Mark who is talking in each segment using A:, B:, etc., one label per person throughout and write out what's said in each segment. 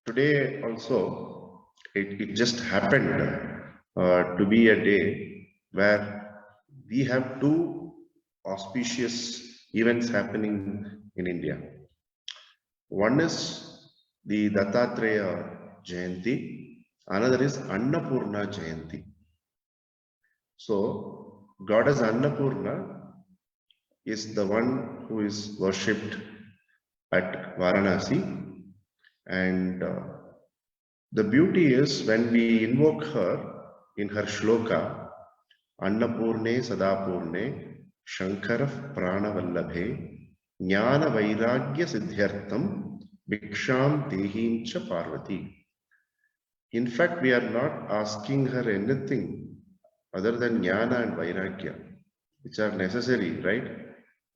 A: today also, it just happened to be a day where we have two auspicious events happening in India. One is the Dattatreya Jayanti, another is Annapurna Jayanti. So, Goddess Annapurna is the one who is worshipped at Varanasi, and the beauty is when we invoke her in her shloka, Annapurne Sadapurne Shankara Pranavallabhe Jnana Vairagya Siddhyartham Bhiksham Tehim Cha Parvati. In fact, we are not asking her anything other than Jnana and Vairagya, which are necessary, right?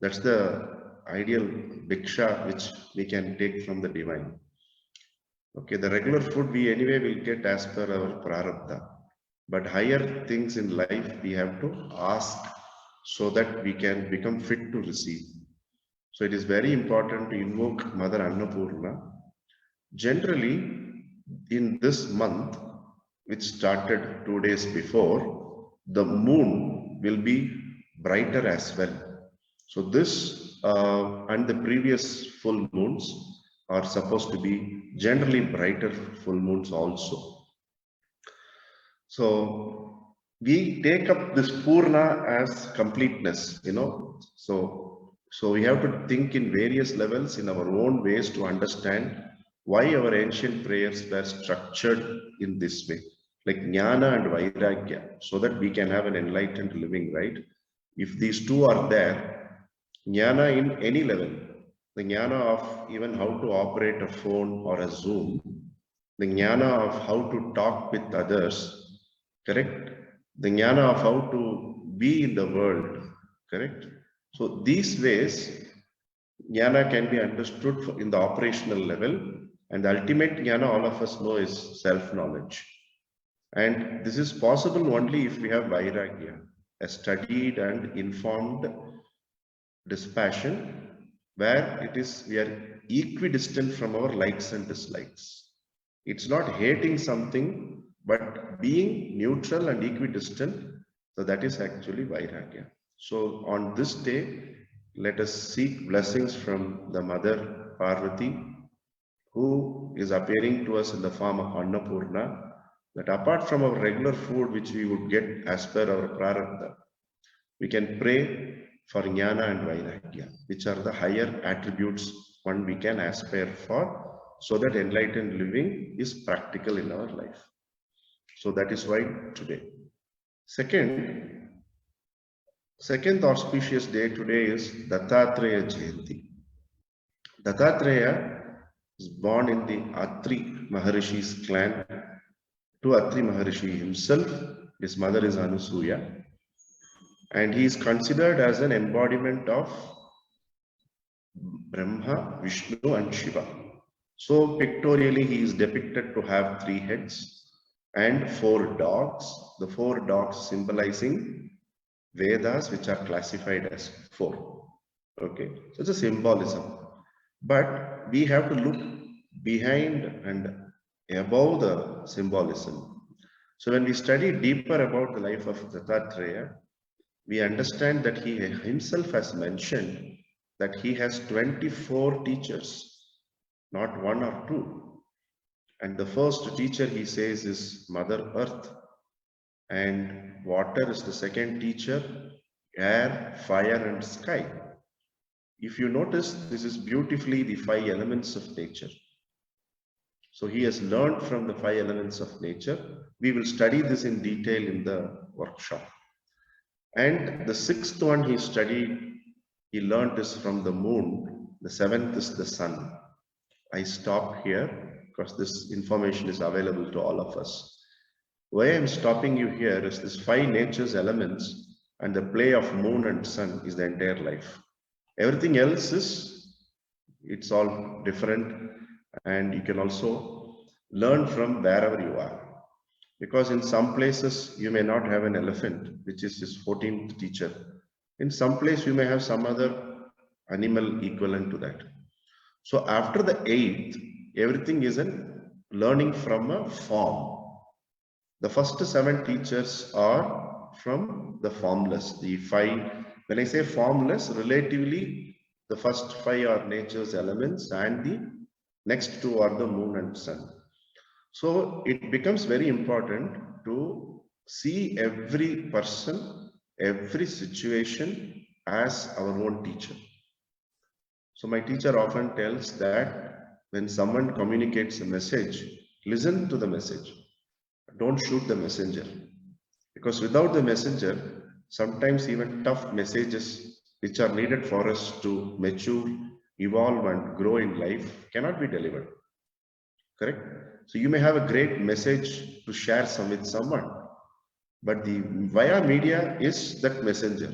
A: That's the ideal Bhiksha which we can take from the divine. Okay, the regular food we anyway will get as per our prarabdha. But higher things in life we have to ask so that we can become fit to receive. So it is very important to invoke Mother Annapurna. Generally, in this month, which started 2 days before, the moon will be brighter as well. So this and the previous full moons are supposed to be generally brighter full moons also. So we take up this Purna as completeness, So we have to think in various levels in our own ways to understand why our ancient prayers were structured in this way, like Jnana and Vairagya, so that we can have an enlightened living, right? If these two are there, Jnana in any level, the Jnana of even how to operate a phone or a Zoom, the Jnana of how to talk with others, correct? The jnana of how to be in the world, correct? So these ways, jnana can be understood in the operational level, and the ultimate jnana all of us know is self-knowledge. And this is possible only if we have vairagya, a studied and informed dispassion, where we are equidistant from our likes and dislikes. It's not hating something, but being neutral and equidistant. So that is actually Vairagya. So on this day, let us seek blessings from the Mother Parvati, who is appearing to us in the form of Annapurna, that apart from our regular food, which we would get as per our prarabdha, we can pray for Jnana and Vairagya, which are the higher attributes one we can aspire for, so that enlightened living is practical in our life. So that is why today. Second auspicious day today is Dattatreya Jayanti. Dattatreya is born in the Atri Maharishi's clan to Atri Maharishi himself. His mother is Anusuya, and he is considered as an embodiment of Brahma, Vishnu and Shiva. So pictorially he is depicted to have 3 heads and 4 dogs, the 4 dogs symbolizing Vedas, which are classified as 4. Okay, so it's a symbolism. But we have to look behind and above the symbolism. So when we study deeper about the life of Dattatreya, we understand that he himself has mentioned that he has 24 teachers, not 1 or 2. And the first teacher, he says, is Mother Earth, and water is the second teacher, air, fire and sky. If you notice, this is beautifully the 5 elements of nature. So he has learned from the 5 elements of nature. We will study this in detail in the workshop. And the 6th one he learned is from the moon. The 7th is the sun. I stop here because this information is available to all of us. Why I'm stopping you here is this 5 nature's elements, and the play of moon and sun is the entire life. Everything else it's all different, and you can also learn from wherever you are. Because in some places you may not have an elephant, which is his 14th teacher. In some place you may have some other animal equivalent to that. So after the 8th, everything is an learning from a form. The first 7 teachers are from the formless. The 5, when I say formless, relatively, the first 5 are nature's elements and the next 2 are the moon and sun. So it becomes very important to see every person, every situation as our own teacher. So my teacher often tells that when someone communicates a message, listen to the message. Don't shoot the messenger. Because without the messenger, sometimes even tough messages which are needed for us to mature, evolve, and grow in life cannot be delivered. Correct? So you may have a great message to share some with someone, but the via media is that messenger.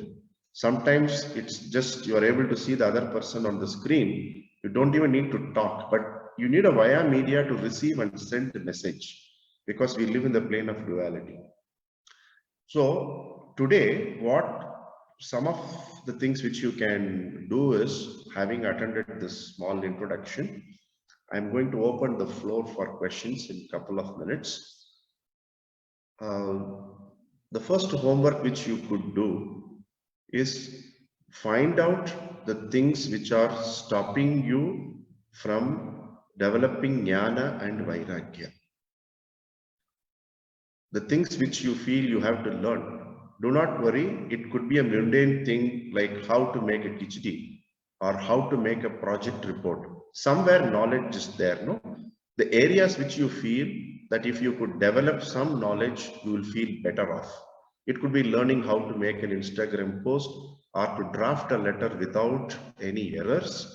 A: Sometimes it's just you are able to see the other person on the screen. You don't even need to talk, but you need a via media to receive and send the message because we live in the plane of duality. So today, what some of the things which you can do is, having attended this small introduction, I'm going to open the floor for questions in a couple of minutes. The first homework which you could do is find out the things which are stopping you from developing jnana and vairagya. The things which you feel you have to learn. Do not worry, it could be a mundane thing like how to make a khichdi or how to make a project report. Somewhere knowledge is there, no? The areas which you feel that if you could develop some knowledge, you will feel better off. It could be learning how to make an Instagram post or to draft a letter without any errors.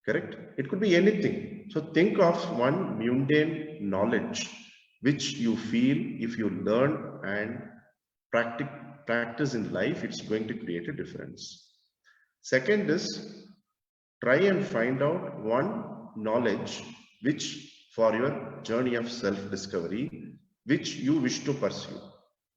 A: Correct? It could be anything. So think of one mundane knowledge which you feel if you learn and practice in life, it's going to create a difference. Second is try and find out one knowledge which for your journey of self-discovery, which you wish to pursue.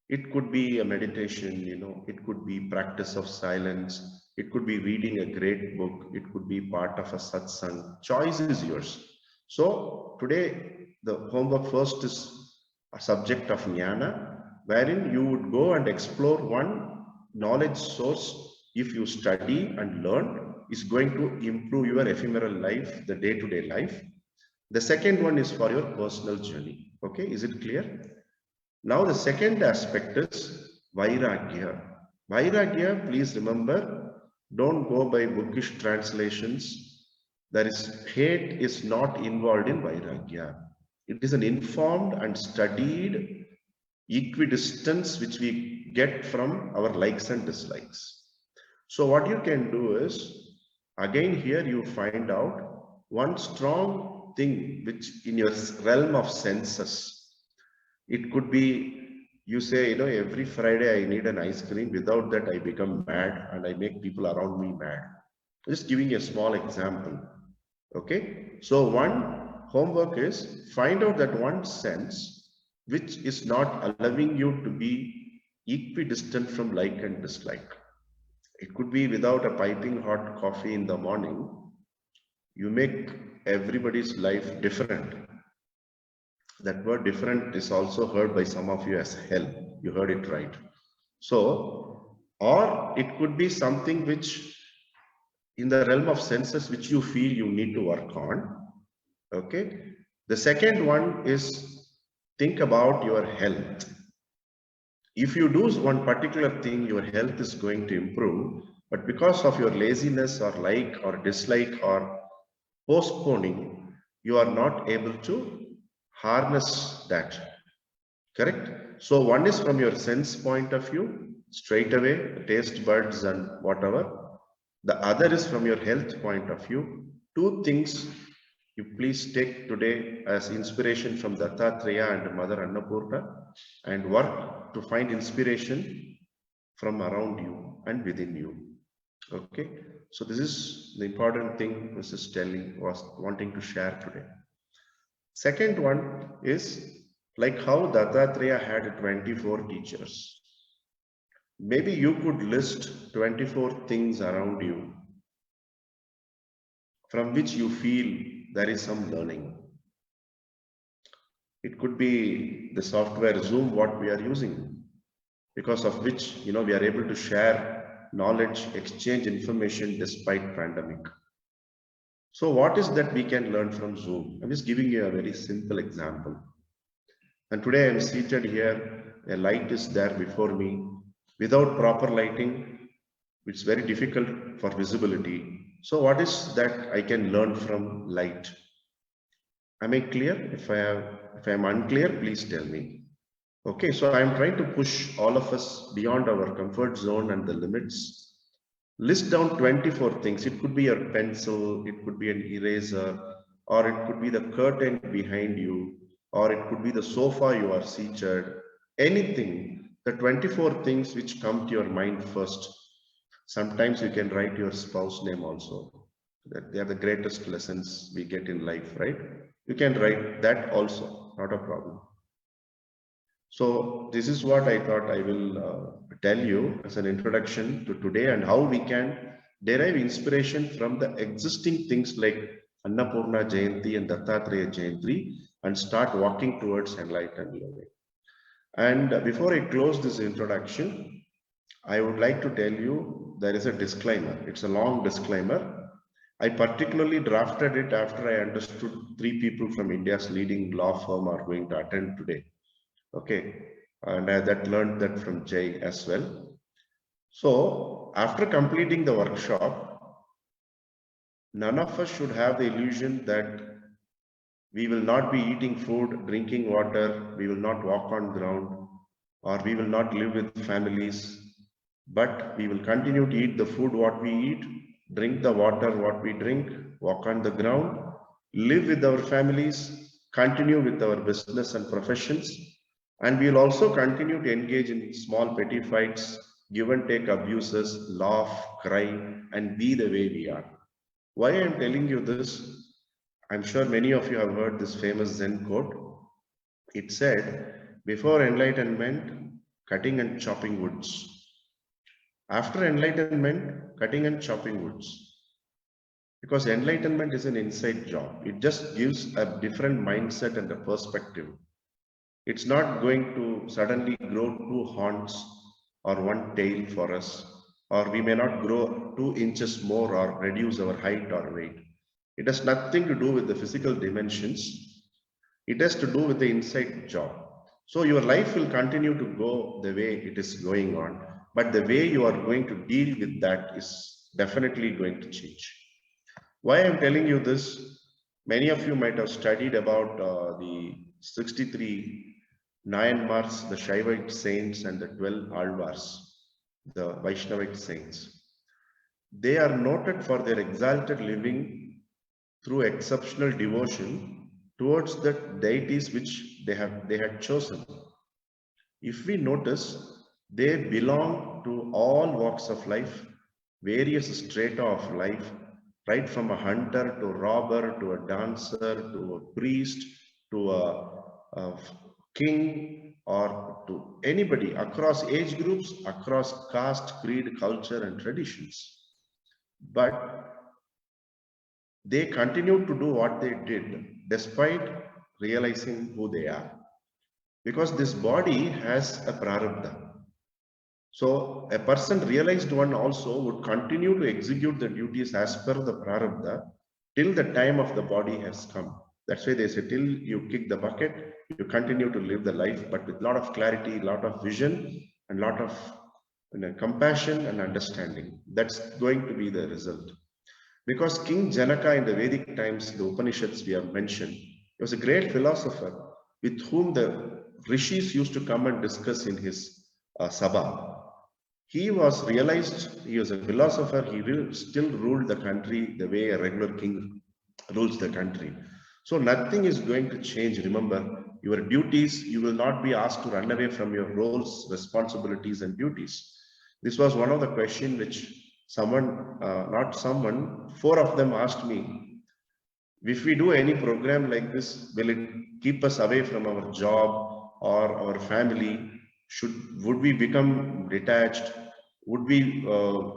A: It could be a meditation, it could be practice of silence, it could be reading a great book, it could be part of a satsang. Choice is yours. So today, the homework first is a subject of jnana, wherein you would go and explore one knowledge source. If you study and learn, is going to improve your ephemeral life, the day-to-day life. The second one is for your personal journey. Okay, is it clear? Now the second aspect is vairagya. Vairagya, please remember, don't go by bookish translations. There is hate is not involved in vairagya. It is an informed and studied equidistance which we get from our likes and dislikes. So what you can do is, again here you find out one strong thing which in your realm of senses. It could be, you say, every Friday I need an ice cream. Without that, I become mad and I make people around me mad. Just giving a small example. Okay. So one homework is find out that one sense which is not allowing you to be equidistant from like and dislike. It could be without a piping hot coffee in the morning, you make everybody's life different. That word different is also heard by some of you as hell. You heard it right. So, or it could be something which in the realm of senses which you feel you need to work on. Okay. The second one is think about your health. If you do one particular thing, your health is going to improve, but because of your laziness or like or dislike or postponing, you are not able to harness that. Correct? So one is from your sense point of view, straight away, taste buds and whatever. The other is from your health point of view. Two things you please take today as inspiration from Dattatreya and Mother Annapurna and work to find inspiration from around you and within you. Okay, so this is the important thing Mrs. was wanting to share today. Second one is like how Dattatreya had 24 teachers. Maybe you could list 24 things around you from which you feel there is some learning. It could be the software Zoom, what we are using, because of which, we are able to share knowledge, exchange information despite pandemic. So what is that we can learn from Zoom? I'm just giving you a very simple example. And today I'm seated here, a light is there before me. Without proper lighting, it's very difficult for visibility. So what is that I can learn from light? Am I clear? If I am unclear, please tell me. Okay, so I'm trying to push all of us beyond our comfort zone and the limits. List down 24 things. It could be your pencil, it could be an eraser, or it could be the curtain behind you, or it could be the sofa you are seated. Anything, the 24 things which come to your mind first. Sometimes you can write your spouse name also. That they are the greatest lessons we get in life, right? You can write that also, not a problem. So this is what I thought I will tell you as an introduction to today, and how we can derive inspiration from the existing things like Annapurna Jayanti and Dattatreya Jayanti and start walking towards enlightened living. And before I close this introduction, I would like to tell you there is a disclaimer. It's a long disclaimer. I particularly drafted it after I understood 3 people from India's leading law firm are going to attend today. Okay, and I learned that from Jay as well. So after completing the workshop, none of us should have the illusion that we will not be eating food, drinking water, we will not walk on ground, or we will not live with families, but we will continue to eat the food what we eat, drink the water what we drink, walk on the ground, live with our families, continue with our business and professions, and we will also continue to engage in small petty fights, give and take abuses, laugh, cry, and be the way we are. Why I am telling you this? I'm sure many of you have heard this famous Zen quote. It said, before enlightenment, cutting and chopping woods. After enlightenment, cutting and chopping woods. Because enlightenment is an inside job. It just gives a different mindset and a perspective. It's not going to suddenly grow 2 horns or 1 tail for us, or we may not grow 2 inches more or reduce our height or weight. It has nothing to do with the physical dimensions. It has to do with the inside job. So your life will continue to go the way it is going on, but the way you are going to deal with that is definitely going to change. Why I'm telling you this, many of you might have studied about the 63 Nayanmars, the Shaivite saints, and the 12 Alvars, the Vaishnavite saints. They are noted for their exalted living through exceptional devotion towards the deities which they had chosen. If we notice, they belong to all walks of life, various strata of life, right from a hunter to a robber to a dancer to a priest to a king or to anybody across age groups, across caste, creed, culture, and traditions. But they continued to do what they did despite realizing who they are. Because this body has a prarabdha. So a person realized one also would continue to execute the duties as per the prarabdha till the time of the body has come. That's why they say till you kick the bucket, you continue to live the life, but with a lot of clarity, a lot of vision, and a lot of compassion and understanding. That's going to be the result. Because King Janaka in the Vedic times, the Upanishads we have mentioned, he was a great philosopher with whom the rishis used to come and discuss in his sabha. He was realized, he was a philosopher, he still ruled the country the way a regular king rules the country. So nothing is going to change. Remember, your duties, you will not be asked to run away from your roles, responsibilities, and duties. This was one of the questions which someone, not someone, 4 of them asked me, if we do any program like this, will it keep us away from our job or our family? Would we become detached? Would we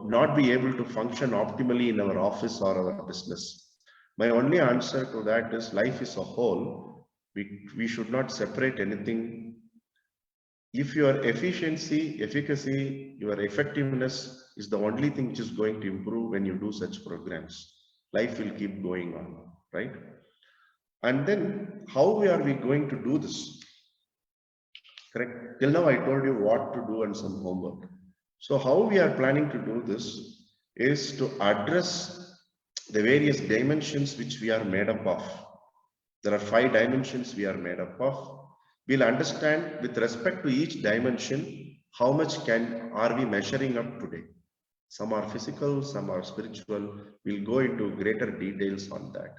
A: not be able to function optimally in our office or our business? My only answer to that is life is a whole. We should not separate anything. If your efficacy, your effectiveness is the only thing which is going to improve when you do such programs, life will keep going on, right? And then how are we going to do this? Correct. Till now, I told you what to do and some homework. So how we are planning to do this is to address the various dimensions which we are made up of. There are 5 dimensions we are made up of. We'll understand with respect to each dimension, how much are we measuring up today. Some are physical, some are spiritual. We'll go into greater details on that.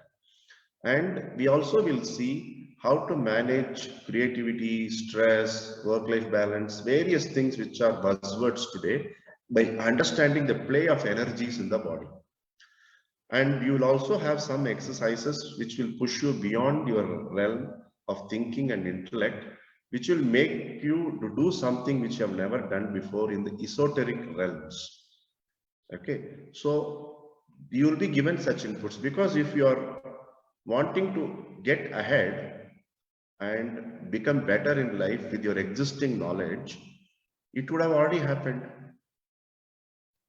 A: And we also will see how to manage creativity, stress, work-life balance, various things which are buzzwords today by understanding the play of energies in the body. And you will also have some exercises which will push you beyond your realm of thinking and intellect, which will make you to do something which you have never done before in the esoteric realms. Okay, so you will be given such inputs, because if you are wanting to get ahead and become better in life with your existing knowledge, it would have already happened.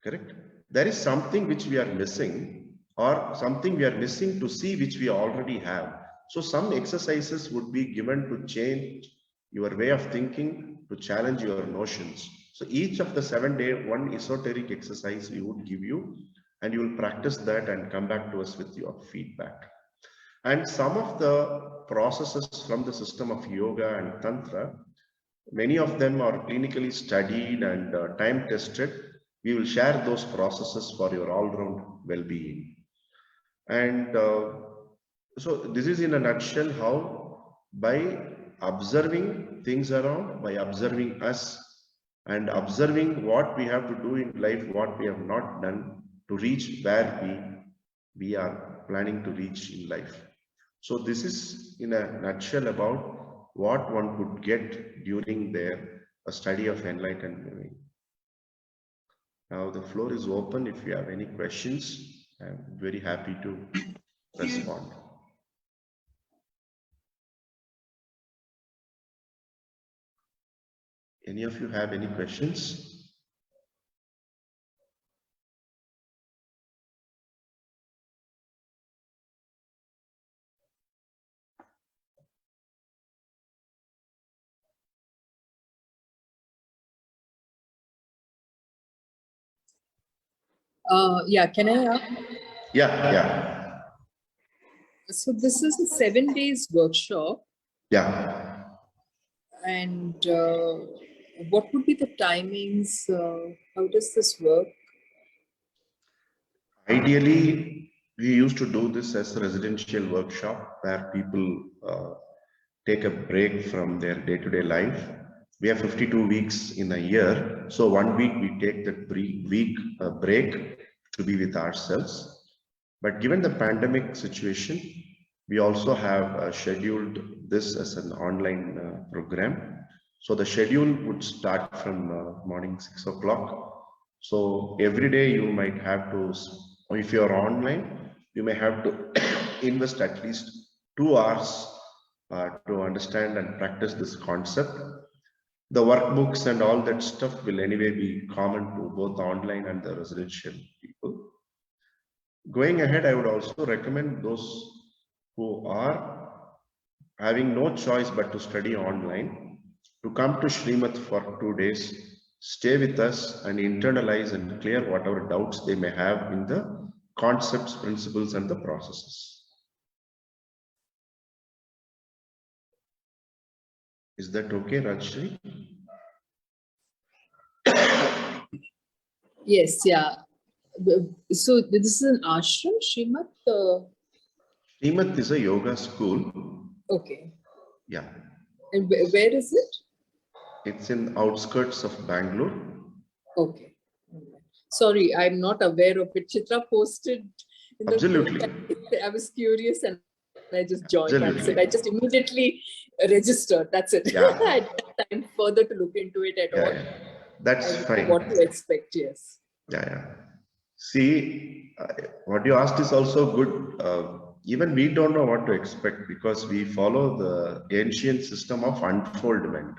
A: Correct? There is something which we are missing, or something we are missing to see which we already have. So some exercises would be given to change your way of thinking, to challenge your notions. So each of the 7-day, one esoteric exercise we would give you, and you will practice that and come back to us with your feedback. And some of the processes from the system of yoga and tantra, many of them are clinically studied and time tested. We will share those processes for your all-round well-being. And so this is in a nutshell how, by observing things around, by observing us, and observing what we have to do in life, what we have not done to reach where we are planning to reach in life. So this is in a nutshell about what one could get during their study of enlightened living. Now the floor is open. If you have any questions, I'm very happy to respond. Any of you have any questions?
B: Yeah, can I ask?
A: Yeah.
B: So this is a 7 days workshop.
A: Yeah.
B: And what would be the timings? How does this work?
A: Ideally, we used to do this as a residential workshop where people take a break from their day-to-day life. We have 52 weeks in a year. So 1 week we take that week break to be with ourselves. But given the pandemic situation, we also have scheduled this as an online program. So the schedule would start from morning 6 o'clock. So every day you might have to, if you're online, you may have to invest at least 2 hours to understand and practice this concept. The workbooks and all that stuff will anyway be common to both online and the residential people. Going ahead, I would also recommend those who are having no choice but to study online to come to Shrimat for 2 days, stay with us and internalize and clear whatever doubts they may have in the concepts, principles, and the processes. Is that okay, Rajshri?
B: Yes, yeah. So this is an ashram, Shrimat?
A: Shrimat is a yoga school.
B: Okay.
A: Yeah.
B: And where is it?
A: It's in outskirts of Bangalore.
B: Okay. Sorry, I'm not aware of it. Chitra posted in the
A: Absolutely.
B: group. I was curious and I just joined.
A: Absolutely.
B: That's it. I just immediately registered. That's it.
A: Yeah.
B: I didn't have time further to look into it at all.
A: Yeah. That's fine.
B: What to expect, yes.
A: Yeah. See, what you asked is also good. even we don't know what to expect because we follow the ancient system of unfoldment.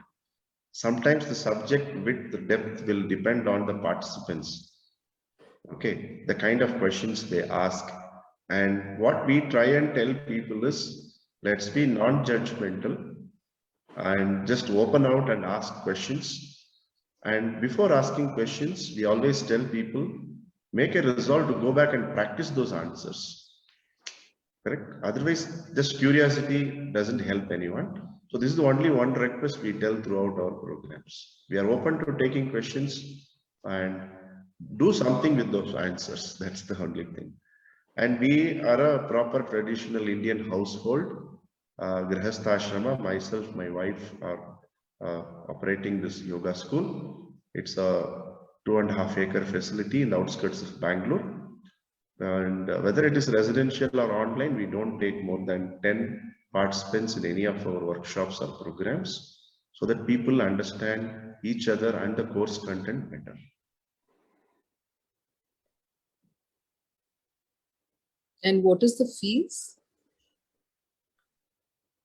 A: Sometimes the subject width, the depth will depend on the participants. Okay, the kind of questions they ask. And what we try and tell people is, let's be non-judgmental and just open out and ask questions. And before asking questions, we always tell people, make a resolve to go back and practice those answers. Correct? Otherwise, just curiosity doesn't help anyone. So this is the only one request we tell throughout our programs. We are open to taking questions and do something with those answers. That's the only thing. And we are a proper traditional Indian household. Grihastha myself, my wife are operating this yoga school. It's a 2.5 acre facility in the outskirts of Bangalore. And whether it is residential or online, we don't take more than 10 participants in any of our workshops or programs so that people understand each other and the course content better.
B: And what is the fees?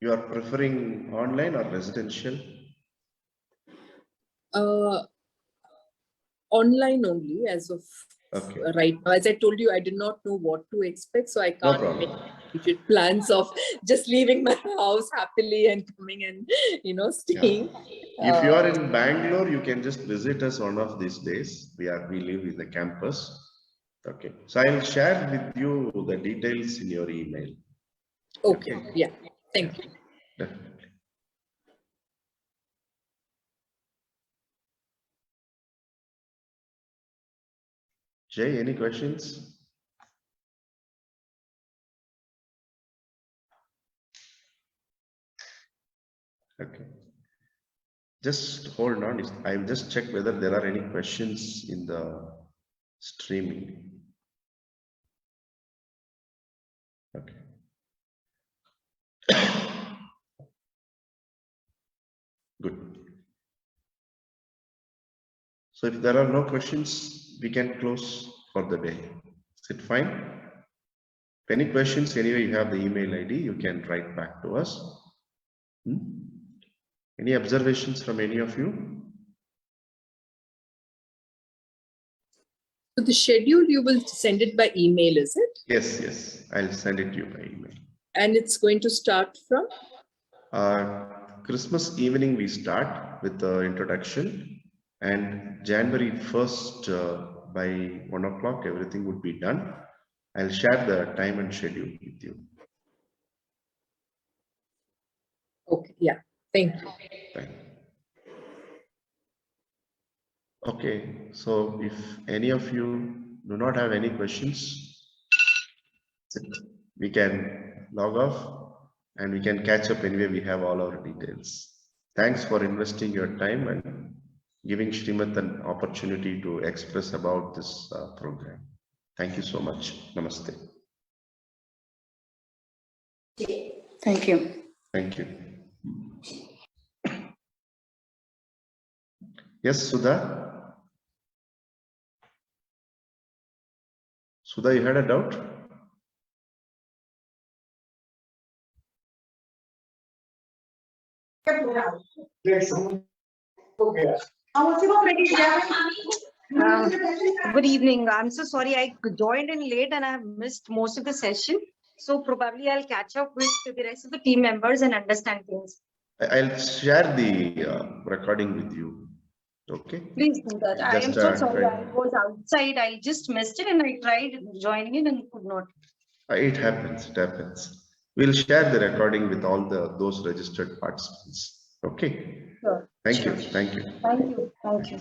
A: You are preferring online or residential?
B: Online only as of right now. As I told you, I did not know what to expect, so I can't make rigid plans of just leaving my house happily and coming and staying.
A: Yeah. If you are in Bangalore, you can just visit us one of these days. We live in the campus. Okay, so I'll share with you the details in your email.
B: Okay. Yeah. Thank you.
A: Definitely. Jay, any questions? Okay. Just hold on. I'll just check whether there are any questions in the streaming. Okay. Good. So if there are no questions, we can close for the day. Is it fine? If any questions, anyway, you have the email ID, you can write back to us. Any observations from any of you?
B: So the schedule, you will send it by email, is it?
A: Yes. I'll send it to you by email. And
B: it's going to start from?
A: Christmas evening, we start with the introduction. And January 1st, by 1 o'clock, everything would be done. I'll share the time and schedule with you.
B: Okay, yeah. Thank you.
A: Thank you. Okay, so if any of you do not have any questions, we can log off and we can catch up anyway. We have all our details. Thanks for investing your time and giving Srimat an opportunity to express about this program. Thank you so much. Namaste.
C: Thank you.
A: Thank you. Yes, Sudha. Sudha, you had a doubt?
C: Good evening. I'm so sorry I joined in late and I have missed most of the session. So probably I'll catch up with the rest of the team members and understand things.
A: I'll share the recording with you. Okay.
C: Please do that. I am so sorry. I was outside. I just missed it and I tried joining in and could not.
A: It happens. It happens. We'll share the recording with all those registered participants. Okay.
C: Sure.
A: Thank you. Thank you.
C: Thank you. Thank you.